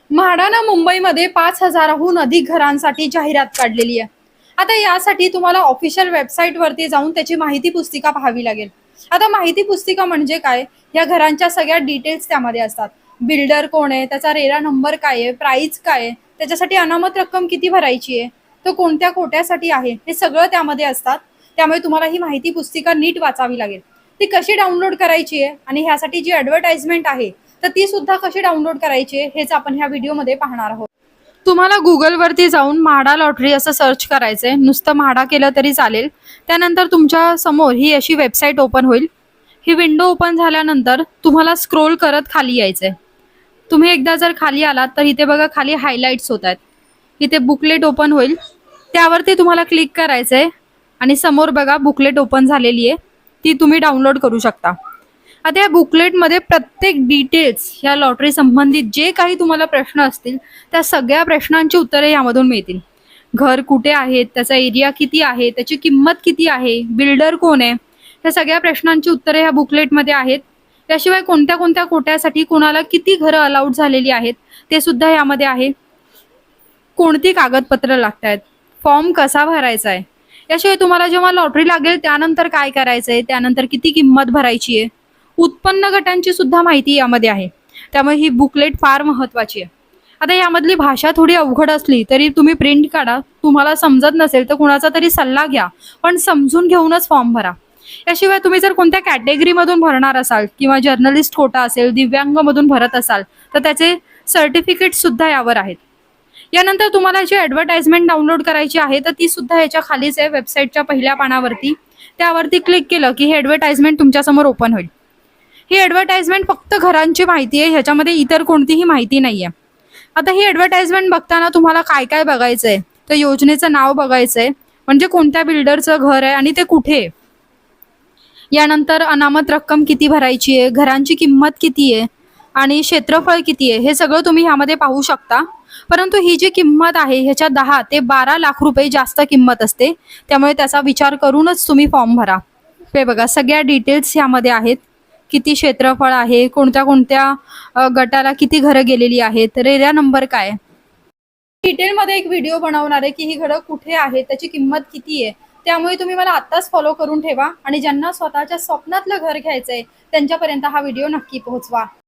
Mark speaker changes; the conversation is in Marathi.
Speaker 1: म्हाडानं मुंबईमध्ये 5,000हून अधिक घरांसाठी जाहिरात काढलेली आहे. आता यासाठी तुम्हाला ऑफिशियल वेबसाईटवरती जाऊन त्याची माहिती पुस्तिका पाहावी लागेल. आता माहिती पुस्तिका म्हणजे काय? या घरांच्या सगळ्या डिटेल्स त्यामध्ये असतात. बिल्डर कोण आहे, त्याचा रेरा नंबर काय आहे, प्राइस काय आहे, त्याच्यासाठी अनामत रक्कम किती भरायची आहे, तो कोणत्या कोट्यासाठी आहे, हे सगळं त्यामध्ये असतात. त्यामुळे तुम्हाला ही माहिती पुस्तिका नीट वाचावी लागेल. ती कशी डाउनलोड करायची आहे आणि ह्यासाठी जी ॲडव्हर्टाइजमेंट आहे तर ती सुद्धा कशी डाउनलोड करायची आहे हेच आपण ह्या व्हिडिओमध्ये पाहणार आहोत. तुम्हाला गुगलवरती जाऊन म्हाडा लॉटरी असं सर्च करायचंय. नुसतं म्हाडा केलं तरी चालेल. त्यानंतर तुमच्या समोर ही अशी वेबसाईट ओपन होईल. ही विंडो ओपन झाल्यानंतर तुम्हाला स्क्रोल करत खाली यायचंय. तुम्ही एकदा जर खाली आलात तर इथे बघा खाली हायलाइट्स होत आहेत. इथे बुकलेट ओपन होईल. त्यावरती तुम्हाला क्लिक करायचंय आणि समोर बघा बुकलेट ओपन झालेली आहे. ती तुम्ही डाउनलोड करू शकता. आता या बुकलेटमध्ये प्रत्येक डिटेल्स या लॉटरी संबंधित जे काही तुम्हाला प्रश्न असतील त्या सगळ्या प्रश्नांची उत्तरे यामधून मिळतील. घर कुठे आहे, त्याचा एरिया किती आहे, त्याची किंमत किती आहे, बिल्डर कोण आहे, या सगळ्या प्रश्नांची उत्तरे ह्या बुकलेटमध्ये आहेत. त्याशिवाय कोणत्या कोणत्या कोट्यासाठी कोणाला किती घरं अलाउड झालेली आहेत ते सुद्धा यामध्ये आहे. कोणती कागदपत्र लागत आहेत, फॉर्म कसा भरायचा आहे, याशिवाय तुम्हाला जेव्हा लॉटरी लागेल त्यानंतर काय करायचंय, त्यानंतर किती किंमत भरायची आहे, उत्पन्न गटांची सुद्धा माहिती यामध्ये आहे. त्यामुळे ही बुकलेट फार महत्त्वाची आहे. आता यामधली भाषा थोडी अवघड असली तरी तुम्ही प्रिंट काढा. तुम्हाला समजत नसेल तर कुणाचा तरी सल्ला घ्या, पण समजून घेऊनच फॉर्म भरा. याशिवाय तुम्ही जर कोणत्या कॅटेगरीमधून भरणार असाल किंवा जर्नलिस्ट कोटा असेल, दिव्यांगमधून भरत असाल तर त्याचे सर्टिफिकेट सुद्धा यावर आहेत. यानंतर तुम्हाला जी ॲडव्हर्टाइजमेंट डाउनलोड करायची आहे तर ती सुद्धा याच्या खालीच आहे वेबसाईटच्या पहिल्या पानावरती. त्यावरती क्लिक केलं की हे ॲडव्हर्टाइजमेंट तुमच्यासमोर ओपन होईल. ही ॲडव्हर्टाइजमेंट फक्त घरांची माहिती आहे, ह्याच्यामध्ये इतर कोणतीही माहिती नाही आहे. आता ही ॲडव्हर्टाइजमेंट बघताना तुम्हाला काय काय बघायचं आहे, तर योजनेचं नाव बघायचं आहे, म्हणजे कोणत्या बिल्डरचं घर आहे आणि ते कुठे आहे. यानंतर अनामत रक्कम किती भरायची आहे, घरांची किंमत किती आहे आणि क्षेत्रफळ किती आहे हे सगळं तुम्ही ह्यामध्ये पाहू शकता. परंतु ही जी किंमत आहे ह्याच्या 10 ते 12 लाख रुपये जास्त किंमत असते. त्यामुळे त्याचा विचार करूनच तुम्ही फॉर्म भरा. हे बघा सगळ्या डिटेल्स ह्यामध्ये आहेत. किती क्षेत्रफळ आहे, कोणत्या कोणत्या गटाला किती घरं गेलेली आहेत, रेरा नंबर काय. डिटेलमध्ये एक व्हिडिओ बनवणार आहे की ही घरं कुठे आहेत, त्याची किंमत किती आहे. त्यामुळे तुम्ही मला आत्ताच फॉलो करून ठेवा आणि ज्यांना स्वतःच्या स्वप्नातलं घर घ्यायचंय त्यांच्यापर्यंत हा व्हिडिओ नक्की पोहोचवा.